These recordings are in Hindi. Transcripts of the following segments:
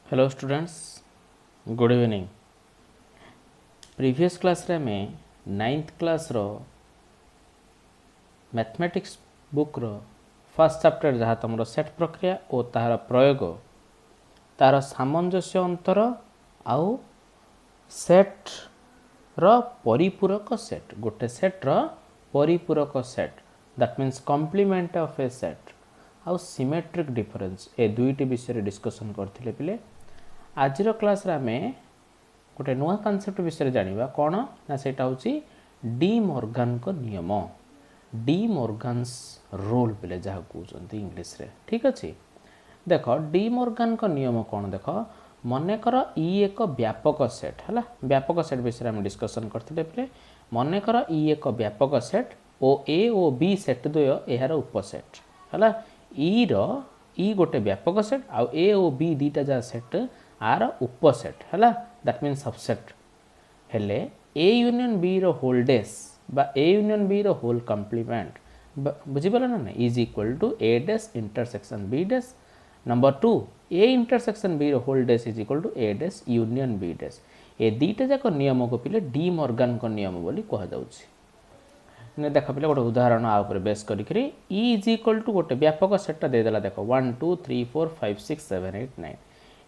Hello students, good evening. Previous class रे में 9th क्लास रो mathematics book row first chapter जहाँ तुम सेट प्रक्रिया और तार प्रयोग तार सामंजस्य अंतर आउ सेट रो परिपूरक सेट गोटे सेट रो परिपूरक set that means complement of A set आउ सिमेट्रिक डिफरेंस ए दुईटी विषय डिस्कशन करथिले पिले। आजिर क्लास रे आमे गोटे नुआ कनसेप्ट विषय जानिबा कोन ना सेटा होची डी मॉर्गन को नियम, डी मॉर्गन्स रूल बोले जहाँ कहते इंग्लिश रे। ठीक अच्छे, देख डी मॉर्गन को नियम कौन देख मनकर ई एक व्यापक सेट है, व्यापक सेट विषय में डिस्कसन करते पे मनकर ई एक व्यापक सेट ओ ए ओ बी सेट द्वय यार उपसेट है। ई गोटे व्यापक सेट आउ ए ओ बी दीटा जहाँ सेट आर उपसेट है, दैट मीन सबसेट हेले ए यूनियन बी रो होल्डेस बा ए यूनियन बी रो होल कम्प्लीमेंट बुझीपाल ना is equal to A dash intersection B dash. Number 2 A intersection B रो whole dash is equal to A dash union B dash. ए दीटा जाक नियम को पिले डी मॉर्गन को नियम बोली कह जाउछि। देख पे गोटे उदाहरण आ बेस करी ई इज इक्वल टू गोटे व्यापक सेट देदेला। देख 1 2 3 4 5 6 7 8 9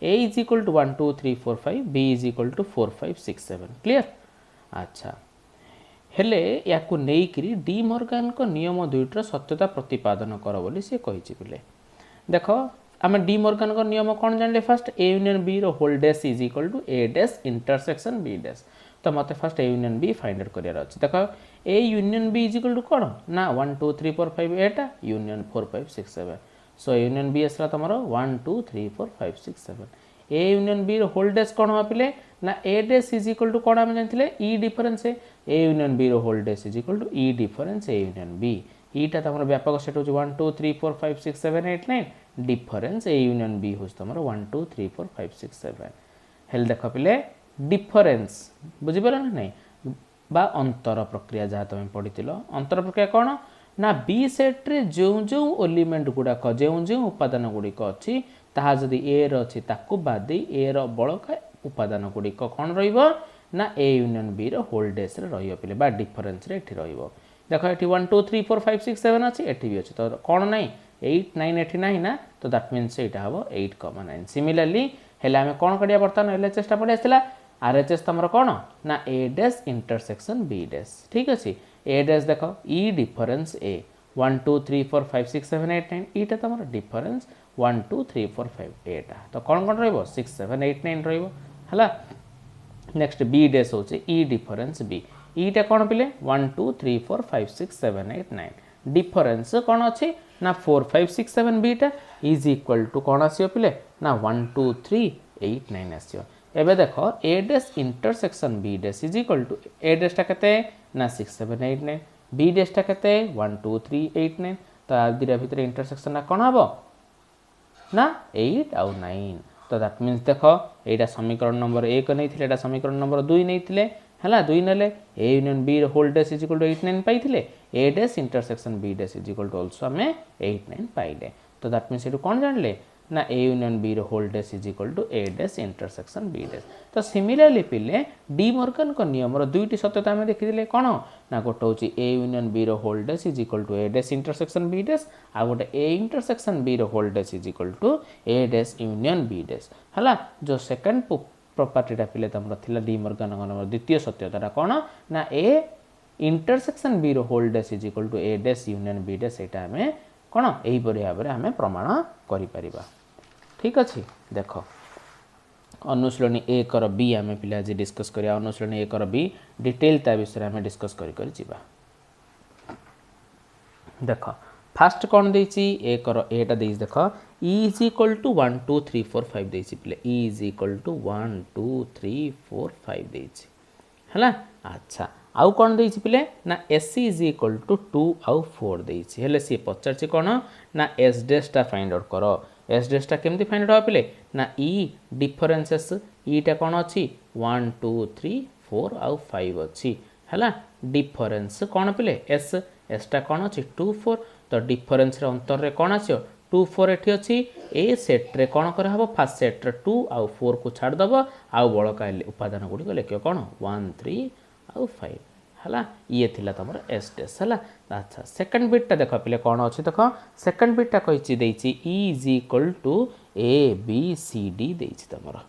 a is equal to 1 2 3 4 5 b is equal to 4 5 6 7 clear. अच्छा हेले या नहीं डी मॉर्गन को नियम दुईटर सत्यता प्रतिपादन कर बोली सी कही पिले। देख आम डी मॉर्गन को नियम कौन जानले फास्ट ए यूनियन बी रो whole dash is equal to A dash intersection B dash. तो मत first a union b find out करार अच्छे। देख ए union b is equal to कौन ना 1 2 3 4 5 एटा यूनियन 4 5 6 7। सो यूनियन बी आसला तुम 1 2 3 4 5 6 7। A union B whole dash कौन हम पिले ना A dash is equal to कौन आम जानते E difference A union B whole dash is equal to E difference A union B. ईटा तुम व्यापक सेट हो 1 2 3 4 5 6 7 8 9 डिफरेंस ए यूनियन बी हूँ तुम 1 2 3 4 5 6 7 हेल्ले देख पिले डिफरेंस बुझीपार ना नहीं बा अंतर प्रक्रिया जहाँ तुम पढ़ी अंतर प्रक्रिया कौन ना बी सेट रे जो जो एलिमेंट गुड़ाक जो जो उपादान गुड़िक अच्छी ताहा जदि ए रही ताकू बाद ए बड़का उपादान गुड़िक कौन रहा a union B whole dash रे पे बा डिफरेंस रे देख ये 1 2 3 4 5 6 7 अच्छी एटी भी अच्छी तो कौन ना 8 9 एटी ना ना तो दैट मीन्स यहाँ हम 8 9। सिमिलरली हेल्ले आम कौन करिया बर्तमान एल एच एस पढ़ी आसला आर एच एस तुम कौन ना A dash intersection B dash. ठीक अच्छे ए डैश देख ई डिफरेंस ए 1 2 3 4 5 6 7 8 9 ईटा तुम डिफरेंस 1 2 3 4 5 एटा तो कौन कौन रही 6 7 8 9 रहा। नेक्स्ट बी डैश हो ई डिफरेंस बी ईटा कौन पिले 1 2 3 4 5 6 7 8 9 डिफरेंस कौन अच्छी ना 4 5 6 7 बीटा इज इक्वल टू कौन आसो पिले ना 1 2 3 8 9 आसो। एबे देख A dash intersection B dash is equal to A डैशटा केते ना 6 7 8 9 बी डैशटा केते 1 2 3 8 9 तो आ दुटा भितर इंटरसेक्शन कौन हम ना 8 आउ 9 तो दैट मीन्स देख यहाँ समीकरण नंबर 1 नहीं समीकरण नंबर 2 नहीं है 2 नेले A union B whole dash is equal to 8 9 पाइले A dash intersection B dash is equal to also आम 8 9 पाइले तो दैट मीन्स ये कौन जानले ना ए union B whole dash is equal to A dash intersection B dash. तो सिमिलरली पिले डी मॉर्गन को नियम दुईटी सत्यता आम देखी कौन ना गोटे हूँ A union B role dash is equal to A dash intersection B dash आ गोटे A intersection B role dash is equal to A dash union B dash है। जो सेकेंड प्रॉपर्टीटा पिले तुम डी मॉर्गन नंबर द्वितीय सत्यता कौन ना ए intersection B role dash is equal to A dash union B dash यहाँ आम कौन यहीपरि भाव में आम प्रमाण करें। ठीक अच्छे देख अनुशीलनी 1 बी आम पिले आज डिस्कस करिया अनुशीलनी 1 बी डिटेल ता विषय आम डिस्कस कर जीवा। देख फास्ट कौन देछि 1 एटा देछि देख ई इज इक्वल टू 1 2 3 4 5 देछि पिले ई इज इक्वल टू 1 2 3 4 5 देछि है। अच्छा आउ कौन देछि पिले ना एस इज इक्वल टू 2 आउ 4 देछि हेले सी पचार कौन ना एस डैशटा फाइंड आउट कर एस डैशटा केमती फाइंड आउट पिले ना ई डिफरेंसेस ईटा कौन अच्छी 1 2 3 4 आउ 5 अच्छी है। डिफरेंस कौन पिले एस एसटा कौन अच्छी 2 4 तो डिफरेंस अंतर रे कौन आसो 2 4 एठी अछि ए सेट रे कोन कर हबो फर्स्ट सेट रे 2 आउ 4 को छाड़ दबो आउ बळका उपादान गुडी को लेखियो कोन 1 3 आउ 5 हला ये थिला तमर एस डेस हला। अच्छा सेकंड बिट ता देखो पहिले कोन अछि देखो सेकंड बिट ता कहिछि देछि e is equal to a b c d देछि तमर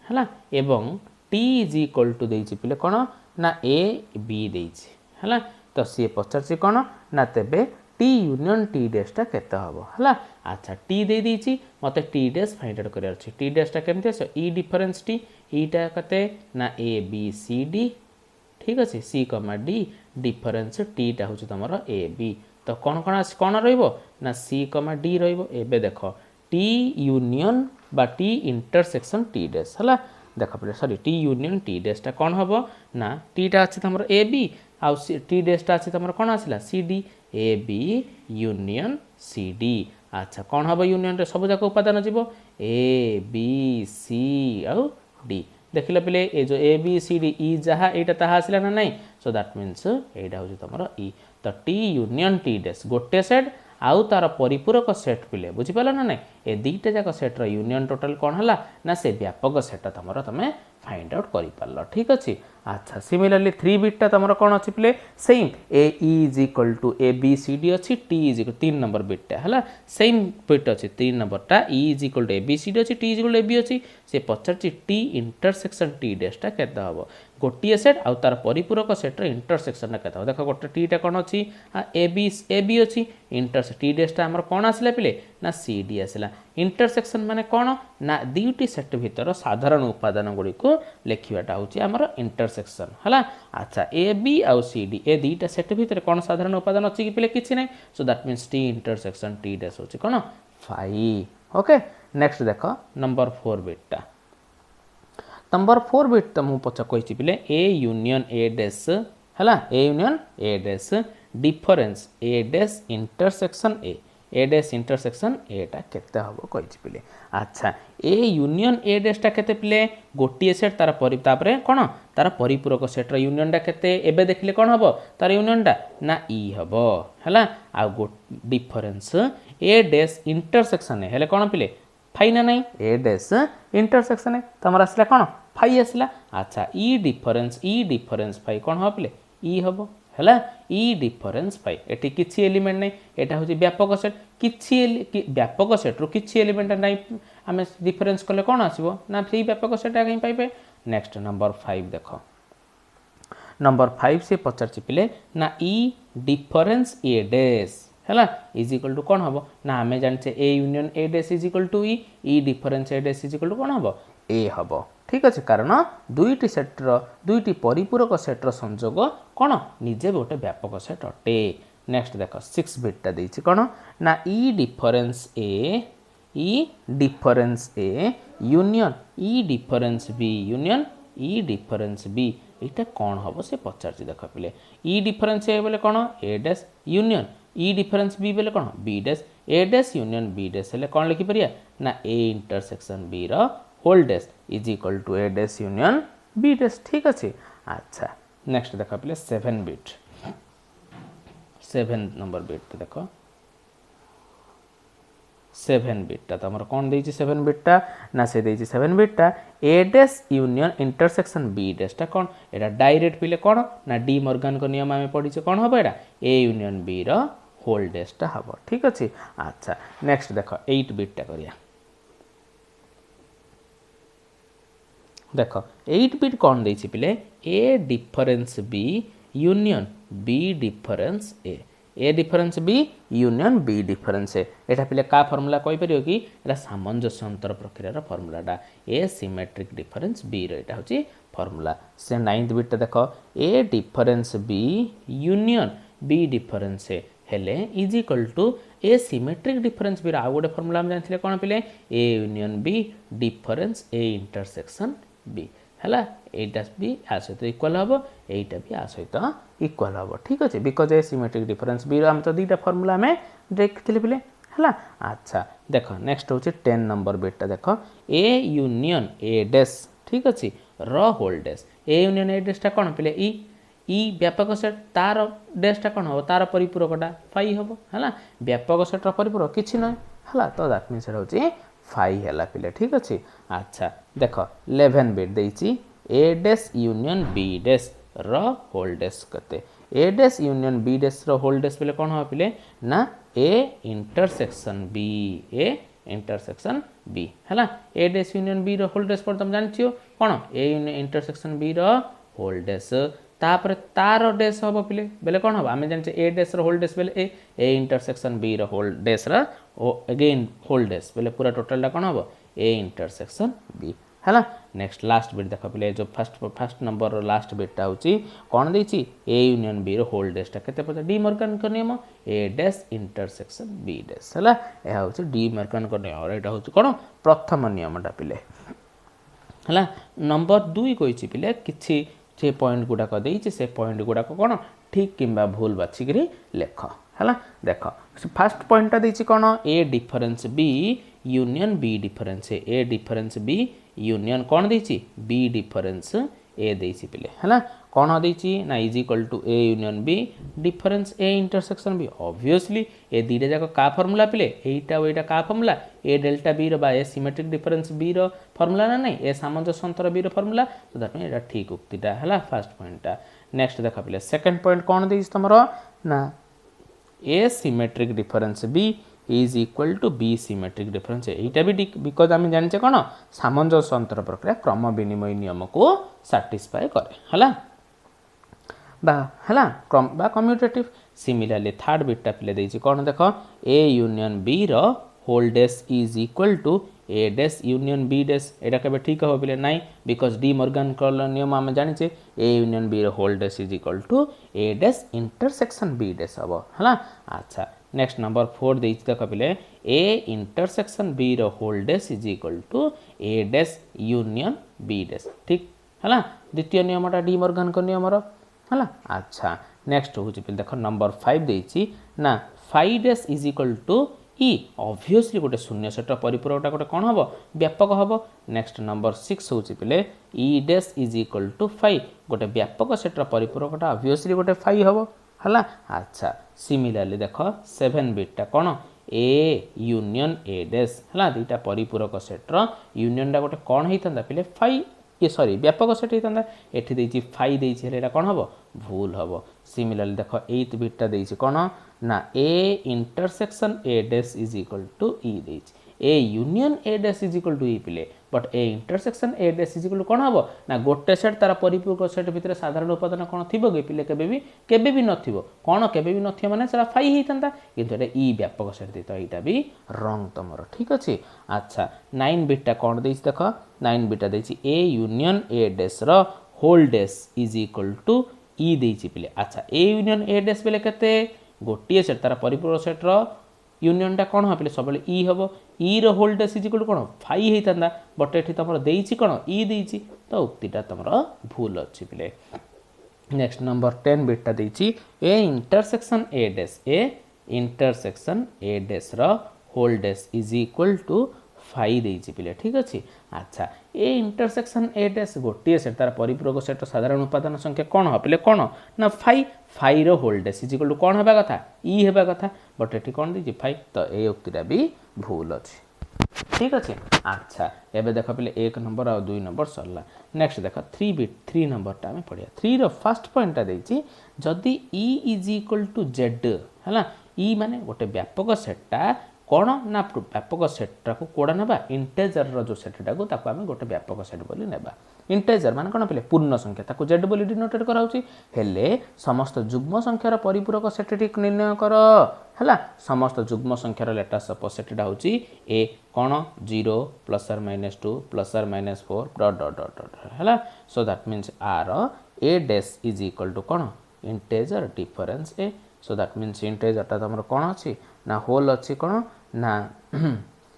हला एवं t इज इक्वल टू देछि पहिले कोन ना a b देछि हला तो सी पचारछि कोन ना तेबे टी यूनियन टी डेसटा केते हबो हला। अच्छा टी दे दीची मते टी डेस फाइंड आउट करियार अछि टी डेसटा केमते आसे ई डिफरेंस टी ईटा कते ना ए बी सी डी ठीक अछि सी कमा डी डिफरेंस टी टा होछि तमरो ए बी तो कोन कोन रहइबो ना सी कमा डी रहइबो एबे देखो टी यूनियन बा टी इंटरसेक्शन टी डेस हला देखो पहिले सॉरी टी यूनियन टी डेसटा कोन हबो ना टी टा अछि तमरो ए बी आउ टी डेसटा अछि तमरो कोन आसिला C D A B union C D. अच्छा कौन हम यूनियन रे सब जाक उपादान जीवो ए बी सी आउ डी देखिले पिले ए जो ए बी सी डी ई जहा एटा ताहा आसिला ना नहीं सो दैट मींस एटा होची तमरो ई तो टी यूनियन टी डेस गोटे सेट आउ तार परिपूरक सेट पिले बुझी पाला ना नहीं ए दीटा जाक सेट रो यूनियन टोटल कौन हला ना से व्यापक सेट तमरो तमे फाइंड आउट करि पारलो ठीक अछि। अच्छा सिमिलरली 3 बिट ता तमरो कोन अछि प्ले same A is equal to A B C D अछि T is equal 3 number bit ता हला सेम बिट अछि 3 नंबर ता E is equal to A B C D अछि T is equal to A B अछि से पचारछि टी इंटरसेक्शन टी डेस ता केते हबो गोटिए सेट आउ तार परिपूरक सेट रे इंटरसेक्शन ना केते हबो देखो गोटे टी टा कोन अछि ए बी अछि इंटरसेक्शन टी डेस ता हमर कोन आसिला पिले ना सी डी आसिला इंटरसेक्शन माने कोन ना दुईटी सेट भीतर साधारण उपादान गुडी को लेखिबाटा होची हमर इंटरसेक्शन हला। अच्छा ए बी आउ सी डी ए दुईटा सेट भीतर कोन साधारण उपादान अछि कि पिले किछि नै so that means T intersection T dash होची कोन 5 ओके। नेक्स्ट देखो नंबर 4 बिट ता नंबर 4 बिट त मु पछ कहिछि पिले ए यूनियन ए डैश हला ए union A dash difference A dash intersection A dash intersection एटा केते हबो कहिछि पिले। अच्छा ए यूनियन ए डैश टा केते पिले गोटिए सेट तार तापरे कोन तार परिपूरक सेट रा यूनियन टा केते एबे देखिले कोन हबो तार यूनियन टा ना ई हबो हला आ डिफरेंस ए डैश इंटरसेक्शन हेले कोन पिले फाइ ना नहीं ए डैश इंटरसेक्शन तमर आसला कोन फाइ आसला। अच्छा ई डिफरेंस फाइ कोन हो पिले ई हबो हला ई डिफरेंस फाइ एटी किछि एलिमेंट नै एटा होची व्यापक सेट किछि व्यापक सेट रो किछि एलिमेंट नै हमें डिफरेंस कले कोन आसीबो ना फ्री व्यापक सेट आगे पाइबे। नेक्स्ट नंबर 5 देखो नंबर 5 से पचारछि पिले ना ई डिफरेंस ए डैश हला इज इक्वल टू कोन हबो ना हमें जानछे A union A dash is equal to E difference A dash is equal to कोन हबो ए हबो ठीक अछि कारण दुईटी सेट रो दुईटी परिपूरक सेट रो संयोग कोन निजे गोटे व्यापक सेट अटे। नेक्स्ट देखो 6 बिट ता देछि कोन ना E difference A union E difference B union E difference B एटा कोन हबो से पचारछि देखो पिले ई डिफरेंस ए बोले कोन A dash union E difference B बोले कोन B dash A dash union B dash हेले कोन लिखि परिया ना ए इंटरसेक्शन बी रो whole dash is equal to A dash union B dash ठीक अछि। अच्छा नेक्स्ट देखो पिले 7 बिट 7 नंबर बिट देखो 7 बिट ता तमर कोन देछि 7 बिट ता ना से देछि 7 बिट ता A dash union intersection B dash ता कोन एटा डायरेक्ट पिले कोन ना डी मॉर्गन को नियम हमें पढिছে कोन हबो एटा ए यूनियन बी रो होल डैश ता हबो ठीक अछि। अच्छा नेक्स्ट देखो 8 बिट ता करिया देखो 8 बिट कौन देछि पिले A difference B union B difference A difference B union B difference एटा पिले का फार्मूला कहि परियो कि एटा सामंजस्य अंतर प्रक्रिया रो फार्मूलाटा ए सिमेट्रिक डिफरेंस बी रो एटा होची फार्मूला। से 9th बिट देखो A difference B union B difference हेले is equal to A symmetric difference B रो आ गोटे फार्मूला हम जानथिले कोन पिले A union B difference A intersection B हला एटा भी आ सहित इक्वल हबो एटा भी आ सहित इक्वल हबो ठीक अछि because A symmetric difference B हम तो दुईटा फार्मूला में देखथिले पिले हला। अच्छा देखो नेक्स्ट होची 10 नंबर बिट देखो ए यूनियन ए डैश ठीक अछि रो whole dash A union A dash ता कोन पिले ई ଇ व्यापक सेट तार डेसटा कौन हम तार परिपूरकटा फाइ हम है व्यापक सेट्र परिपूरक किसी ना है तो दैट मीन्स हूँ फाइ है पिले ठीक अच्छे। अच्छा देख 11 बिट देती A dash union B dash role dash कते A dash union B dash role dash पे कौन हम पिले ना ए intersection B A intersection B है A dash union B role dash पर तुम जानछियो कौन A intersection B role dash तापर तार डेस हम पिले बेले कौन हम आम जाने ए डेस रोल डेस बेले A intersection B role dash again whole dash बेले पूरा टोटालटा कौन हम ए इंटरसेक्शन बी है नेक्स्ट लास्ट बिट देख पे जो फर्स्ट नंबर लास्ट बिटा हूँ कौन देती ए यूनियन बी रोल डेसटा के डी मॉर्गन का नियम ए डेस इंटरसेक्शन बी डेस है यह हूँ डी मॉर्गन का नियम और यहाँ हूँ कौन प्रथम नियमटा पिले है नंबर 2 कही पिले किसी से पॉइंट गुड़ाक देती से पॉइंट गुड़ाक कौन ठीक कि भूल बाछिक लेख है देख फास्ट पॉइंटा देती कौन A difference B union B difference A difference B union कौन देती बी डिफरेन्स ए देती पिले है कौन देती ना is equal to A union B difference A intersection B obviously A दुईटा जाक का फर्मुला पिले एटा का फर्मुला ए डेल्टा बी रो ए सिमेट्रिक डिफरेन्स बी रो फर्मुला ना नहीं ए सामंजस्य अंतर बी रो फर्मुला तो दैट मीन एटा ठीक उक्तिटा है फर्स्ट पॉइंटा। नेक्स्ट देख पिले सेकंड पॉइंट कौन देती तुम ना A symmetric difference B is equal to B symmetric difference एटा भी बिकज आम जाने कौन सामंजस्य अंतर प्रक्रिया क्रम विनिमय नियम को साटिस्फाए करे है क्रम बा कम्यूटेटिव। सिमिलरली थर्ड बिटा पिले देती कौन देख ए यूनियन बी रो whole dash is equal to A dash union B dash एटा केबे ठीक हो पिले नाइ बिकज डी मॉर्गन का नियम आम जाने ए यूनियन बी रो whole dash is equal to A dash intersection B dash हम है। अच्छा नेक्स्ट नंबर 4 देती देख पिले ए इंटरसेक्शन बी रो whole dash is equal to A dash union B dash ठीक है द्वितीय नियमटा डी मॉर्गन का नियम है। अच्छा नेक्स्ट हूँ देख नंबर 5 देती ना phi dash is equal to E obviously गोटे शून्य सेट्र परिपूरकटा गोटे कौन हम व्यापक हम। नेक्स्ट नंबर 6 हूँ पिले ई डेस इज इक्वल टू फाइ गोटे व्यापक सेट्र परिपूरकटा ऑब्वियसली गोटे फाइ हम है। अच्छा सिमिलरली देख 7 बिटा कौन ए यूनियन ए डेस है दुईटा परिपूरक सेट्र यूनियनटा गोटे कौन होता पिले फाइ ये सॉरी व्यापक सेट होता एठी देती फाइ देती कौन हम भूल हम। सिमिलरली देख 8 बिटा देती कौन ना ए intersection A dash is equal to E देती A union A dash is equal to E पिले but A intersection A dash is equal to कौन हम ना गोटे सेट तार परिपूरक सेट भितर साधारण उपादान कौन थी कि पिले केबे भी नथिबो कौन केबे भी नथिबो माने सेटा फाइ होता किंतु एटा ई व्यापक सेट देता एटा भी रंग तमर ठीक अच्छे। अच्छा 9 बिटा कौन देती देख 9 बिटा देती ए यूनियन ए डेस रो whole dash is equal to E देती पिले। अच्छा ए यूनियन ए डेस बेले केते गोटे सेट तार परिपूरक सेट रो यूनियनटा कौन हम पे सब ई हम ई रो होल डेस इज इक्वल कौन फाइ होता बट ये तुम देती कौन ई देती तो उक्तिटा तुम भूल अच्छी पिले। नेक्स्ट नंबर 10 बिटा देती A intersection A dash A intersection A dash रो whole dash is equal to phi देती पिले ठीक अच्छे। अच्छा ए इंटरसेक्शन ए डेस गोटे सेट तार परिपूरक सेट साधारण उपादान संख्या कौन हम पे कौन ना फाइ फाइ रो whole dash is equal to कौन होगा कथा ई होगा कथा बट ये कौन देती फाइ तो ये उक्तिटा भी भूल अच्छे ठीक अच्छे। अच्छा एबे देख पे 1 नंबर और 2 नंबर सरला। नेक्स्ट देख 3 बिट 3 नंबरटा आम पढ़िया 3 रो फर्स्ट पॉइंटा देती जदि E is equal to Z है ई माने गोटे व्यापक सेटटा कौन ना व्यापक सेट्टा को कौड़ा ना इंटेजर जो सेटा को आम गोटे व्यापक सेट बोली नेबा इंटेजर मान कौन पे पूर्ण संख्या ताको जेड बोली डिनोटेड कराउछि हेले समस्त जुग्म संख्यार परिपूरक सेटटी निर्णय कर है समस्त जुग्म संख्यार लेटर्स सपोज सेटा हूँ ए कौन 0 +/-2 +/-4 डॉट डॉट डॉट डॉट है so that means or A dash is equal to कौन integer difference A so that means इंटेजरटा तुम कौन अच्छी ना होल अच्छी कौन ना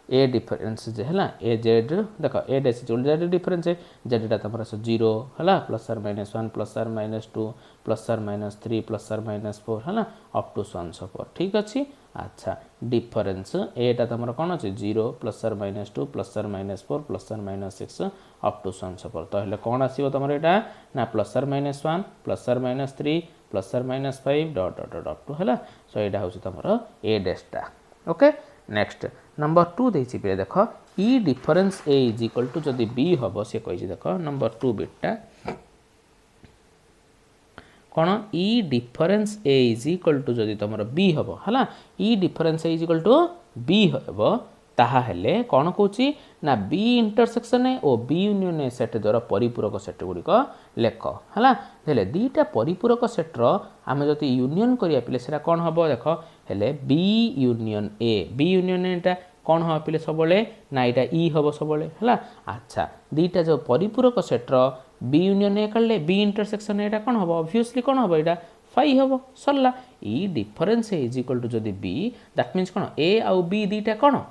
ए डिफरेन्स जे है ए जेड देख ए डेस जेड डिफरेन्स है जेडटा तुम 0 है +/-1 +/-2 +/-3 +/-4 है अप टू 1 4 ठीक अच्छे। अच्छा डिफरेन्स एटा तुम कौन अच्छे 0 +/-2 +/-4 +/-6 up to so so forth तो कौन आसो तुम यहाँ ना +/-1 +/-3 +/-5 डट डट डट अप टू है सो यहाँ हूँ तुम ए डेस्टा ओके नेक्स्ट नंबर 2 देती पे देख E difference A is equal to जदि बी हम सी कही देख नंबर 2 बिटा कौन E difference A is equal to जदि तुम बी हम है E difference A is equal to B हम ताहेले कौन कौच ना बी इंटरसेक्शन ए और बी यूनियन ए सेट द्वारा परिपूरक सेट गुड़िक लेख है दीटा परिपूरक सेट्र आम जब यूनियन करिया पिले सेटा कौन हम देख हेले बी यूनियन एटा कौन हम पिले सब ना यहाँ ई हम सब है अच्छा दीटा जो परिपूरक सेट्र बी यूनियन ए काले बी इंटरसेक्शन एटा कौन हम ऑब्वियसली कौन हम यहाँ फाइ हम सरला E difference A is equal to जदि बी दैट मीन्स कौन ए आउ बी दीटा कौन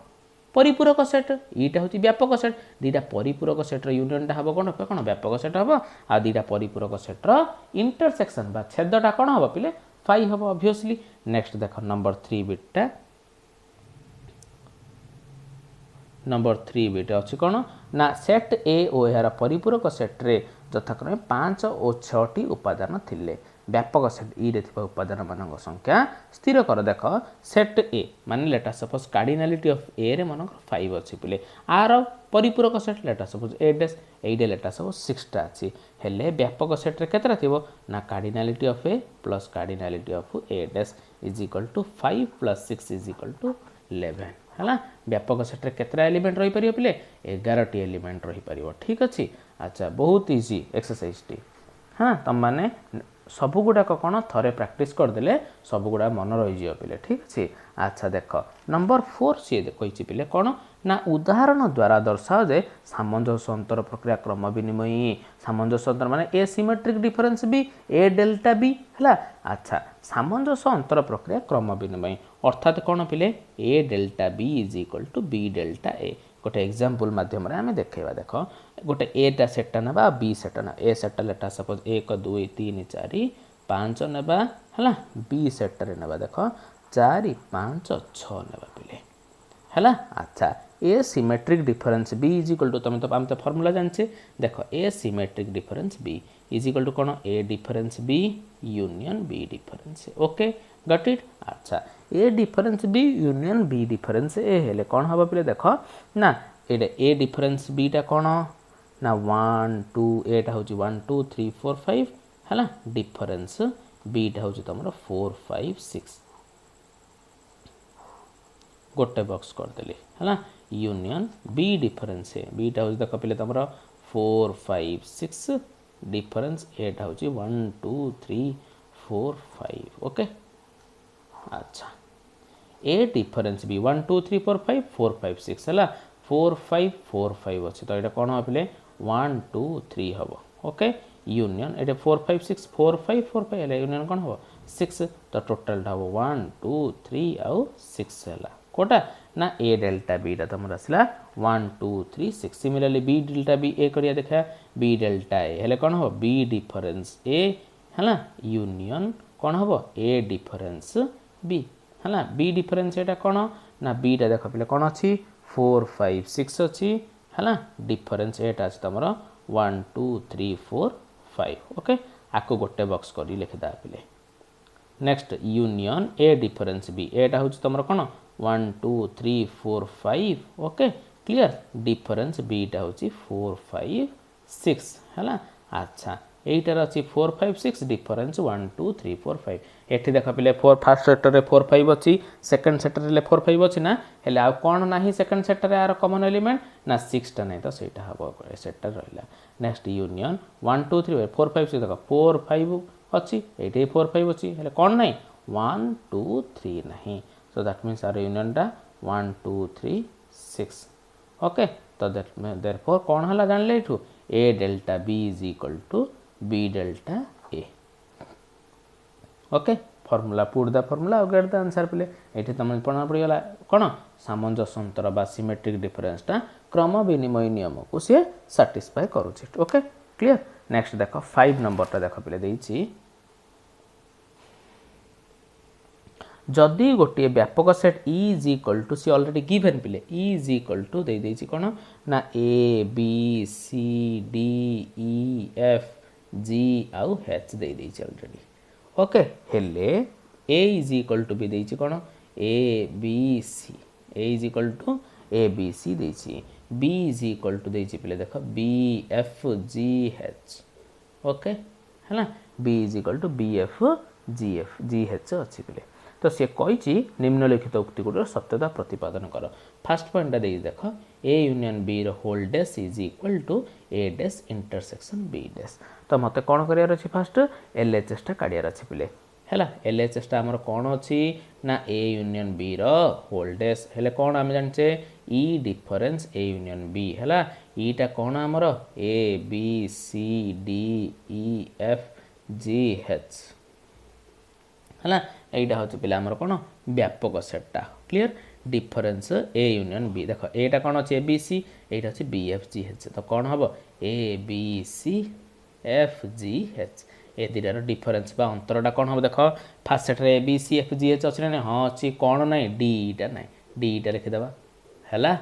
परिपूरक सेट ईटा हूँ व्यापक सेट दीटा परिपूरक सेट्र यूनियनटा हम कौन कौन व्यापक सेट हम आ दीटा परिपूरक सेट्र इंटरसेक्शन बा छेदटा कौन हम पिले फाइ हम ऑब्वियसली नेक्स्ट देख नंबर 3 बिटा नंबर 3 बिट अच्छी कौन ना सेट ए ओ यार परिपूरक सेट्रे यथाक्रमे 5 और 6 उपादान थिले व्यापक सेट ई रे उपादान मान संख्या स्थिर कर देख सेट ए मान लेटा सपोज कार्डिनालिटी ऑफ ए रे मन 5 अच्छी पिले आर परिपूरक सेट लेटा सपोज ए डेस एडे लेटा सपोज 6टा अच्छी हेले व्यापक सेट रे केतरा थिबो ना cardinality of A plus cardinality of A dash is equal to 5 + 6 is equal to 11 है व्यापक सेट्रे केतरा एलिमेंट रही पार पिले 11टी एलिमेंट रही पार ठीक अच्छे अच्छा बहुत इजी एक्सरसाइज टी हाँ तुम मैंने सबू गुड़ाक कौन थे प्राक्ट करदे सब गुड़ा मन रही पिले ठीक अच्छे अच्छा देख नंबर 4 सी कही पिले कौन ना उदाहरण द्वारा दर्शाओ जे सामंजस्य अंतर प्रक्रिया क्रम विनिमयी सामंजस्य अंतर माने एसिमेट्रिक डिफरेंस बी ए डेल्टा बी है अच्छा सामंजस्य अंतर प्रक्रिया क्रम विनिमयी अर्थात कौन पिले A delta B is equal to B delta A गोटे एग्जांपल माध्यम आम देखा देख गोटे एटा सेटा ना बी सेटा ना ए सेटा लेटा सपोज 1 2 3 4 5 नेबा है बी सेटारे नेबा देख 4 5 6 नेबा पिले है अच्छा A symmetric difference B is equal to तुम तो आम तो फर्मूला जानचे देख A symmetric difference B is equal to कौन A difference B union B difference okay got it अच्छा A difference B union B difference A हेले कौन हम पे देख ना ए डिफरेंस बी टा कौन ना 1 2 एटा हूँ 1 2 3 4 5 है डिफरेंस बी टा हूँ तुम 4 5 6 गोटे बॉक्स करदेली है यूनियन बी डिफरेंस ए बीटा हूँ देख पे तुम 4 5 6 डिफरेंस एटा हूँ 1 2 3 4 5 ओके अच्छा ए डिफरेंस बी 1 2 3 4 5 4 5 6 है 4 5 4 5 अच्छे तो ये कौन हम पे 1 2 3 हम ओके यूनियन ये 4 5 6 4 5 4 5 है यूनियन कौन हम 6 तो टोटाल हम 1 2 3 आउ 6 है कोटा ना ए डेल्टा बी तुम आसला 1 2 3 6 सिमिलरली बी डेल्टा बी ए करिया देखा बी डेल्टा ए हेले कौन हम बी डिफरेंस ए है यूनियन कौन हम ए डिफरेंस बी है बी डिफरेंस एटा कौन ना बीटा देख पे कौन अच्छी 4 5 6 अच्छी है डिफरेंस एटा अच्छी तुम 1 2 3 4 5 ओके आपको गोटे बॉक्स कर लिखिदा पे next union A difference B एटा हूँ तुम कौन 1 2 3 4 5 ओके क्लियर डिफरेंस बीटा हूँ 4 5 6 है अच्छा एटार अच्छी 4 5 6 डिफरेंस 1 2 3 4 5 एठी देख पे 4 फास्ट सेक्टर 4 5 अच्छी सेकंड सेक्टर 4 5 अच्छी ना हेले आ कौन ना सेकंड सेक्टर यार कॉमन एलिमेंट ना 6टा नहीं तो सहीटा हम सेक्टर रहा नेक्स्ट यूनियन 1 2 3 4 5 6 देख 4 5 अच्छी ये 4 5 अच्छी हेले कौन नहीं 1 2 3 नहीं so that means R union टा 1 2 3 6 ओके तो देयरफॉर कौन है जान ले A delta B is equal to B delta A okay formula put the formula और गेट द आंसर पे ये तुम पढ़ा पड़गला कौन सामंजस्य अंतर बा सिमेट्रिक डिफरेंसटा क्रम विनिमय नियम को सी साटिस्फाई करुचे ओके क्लियर नेक्स्ट देख 5 नंबरटा देख पे देछि जदि गोटे व्यापक set E is equal to C already given पिले E इज इक्वल टू दे देछि कोन ना A B C D E F G आउ H दे देछि ऑलरेडी ओके हेले A इज इक्वल टू भी देछि कोन A B C A is equal to A B C देछि B इज इक्वल टू देछि पिले देखो B F G H okay है ना B is equal to B F G F G H अच्छी पिले तो सी कही निम्नलिखित उक्तिगुड़ सत्यता प्रतिपादन कर फास्ट पॉइंटा दे देख ए union B role dash is equal to A dash intersection B dash तो मत कौन करार अच्छी फास्ट एलएचएस टा काढ़ार अच्छी पिले है एलएचएस टा आमर कौन अच्छी ना ए यूनियन बी रोल डैश हेले कौन आम जाने E difference A union B है ईटा कौन आमर A B C D E F G H है এইটা হচ্ছে পিলা আমার কোন ব্যাপক সেটটা clear difference A union B দেখো এইটা কোন আছে এ বি সি এইটা হচ্ছে বি এফ জি এইচ তো কোন হবে A B C F G H এ দুইটার ডিফরেন্স বা অন্তরটা কোন হবে দেখো ফার্স্ট সেটরে A B C F G H আছে না হ্যাঁ আছে কোন নাই ডিটা নাই ডিটা লিখি দেবা হেলা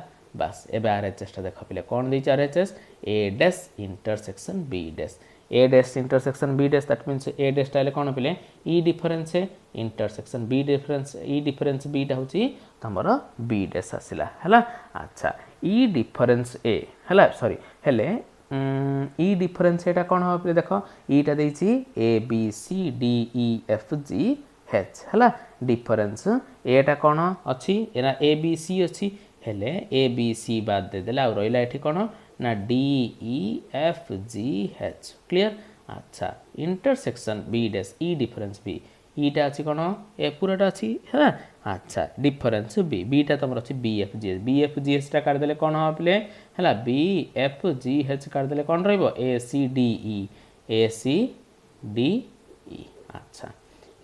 বাস এবে আরএচএস টা দেখো পিলে কোন দিছে RHS A dash intersection B dash A dash intersection B dash that means A dash टा कौन पिले E difference intersection B difference E difference B टा होची तमर B dash आसिला हला अच्छा E difference A हला सॉरी हेले E difference एटा कौन हो पिले देखो E टा देछि A B C D E F G H हला difference A टा कौन अछि एना A B C अछि हेले A B C बाद दे देला और रहिला एठी कौन ना D E F G H clear अच्छा intersection B dash E difference B ईटा अछि कोन ए पूराटा अछि है अच्छा डिफरेंस B B टा तमर अछि B F G H B F G H टा काट देले कोन होबले हला B F G H काट देले कोन रहइबो A C D E A C D E अच्छा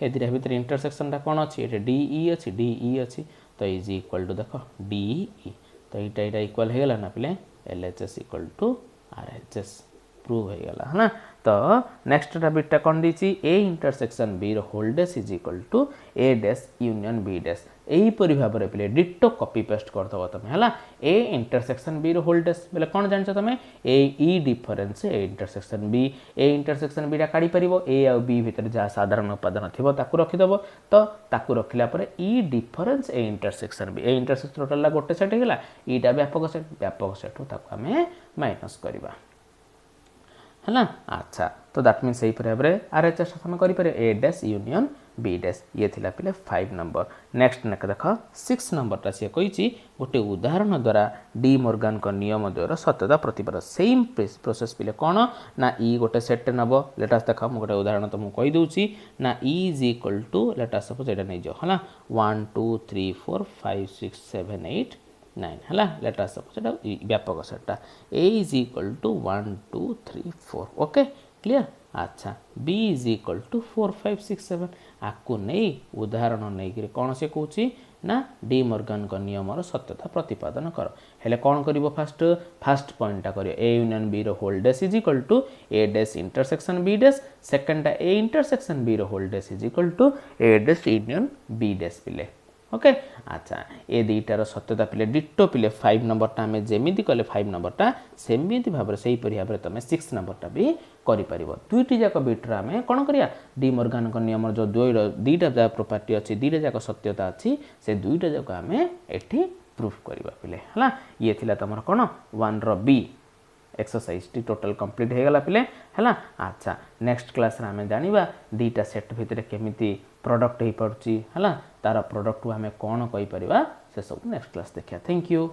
ए दिरा भीतर इंटरसेक्शन टा कोन अछि एटा D E अछि D E अछि तो इज इक्वल टू देखो D E तो एटा इक्वल हे गेला ना पिले LHS equal to RHS prove हो गला है ना तो नेक्स्ट बिटा कौन दी A intersection B role dash is equal to A dash union B dash यहीपरि भाव में पे डिटो कॉपी पेस्ट करदब तुम है A intersection B role dash बोले कौन जान तुम ए ई डिफरेन्स ए इंटरसेक्शन बी काढ़ी पार ए आ बी भितर जहाँ साधारण उपादान थी रखीदेव तो ताकू रखिला पर ई difference A intersection B A intersection total गोटे सेट होगा ईटा व्यापक सेट आम माइनस करवा है ना अच्छा तो दैट मीन्स यही भाव में आरएचएस आम करें ए डैश यूनियन बी डैश ये थिला पिले 5 नंबर नेक्स्ट देख 6 नंबरटा सी कही गोटे उदाहरण द्वारा डी मोर्गान का नियम द्वारा सत्यता प्रतिपादन सेम प्रोसेस पिले कौन ना ई गोटे सेट नब लेटास देख मुझे गोटे उदाहरण तुमको कहीदे ना E is equal to let us suppose यहाँ नहीं जाओ है 1 2 3 4 5 6 7 8 9 है लेटास सपोज व्यापक सेटा A is equal to 1 2 3 4 okay clear अच्छा बी इज इक्वल टू 4 5 6 7 आपको नहीं उदाहरण नहीं कौन से कौन ना डी मोर्गान का नियम सत्यता प्रतिपादन कर हेले कौन कर फास्ट पॉइंटा कर A union B role dash is equal to A dash intersection B dash सेकंडा A intersection B role dash is equal to A dash union B dash पिले ओके अच्छा ए दुईटार सत्यता पिले डिटो पिले 5 नंबरटा आम जमी कले 5 नंबरटा सेमती भाव से भाव में तुम 6 नंबरटा भी कर दुईटी जाक बिट्र आम कौन करिया डी मोर्गान नियम जो दुईटा प्रॉपर्टी अच्छी दुईटा जाक सत्यता अच्छी से दुईटा जाक आम एठी प्रूफ करवा पिले है ये थिला तुम कौन 1 रो बी एक्सरसाइज टी टोटल कंप्लीट हो गला पिले है अच्छा नेक्स्ट क्लास आम जाना दुईटा सेट भितर केमिति प्रोडक्ट हो पार्ची है तार प्रोडक्ट आम कौन कहीपर से सब नेक्स्ट क्लास देखा थैंक यू।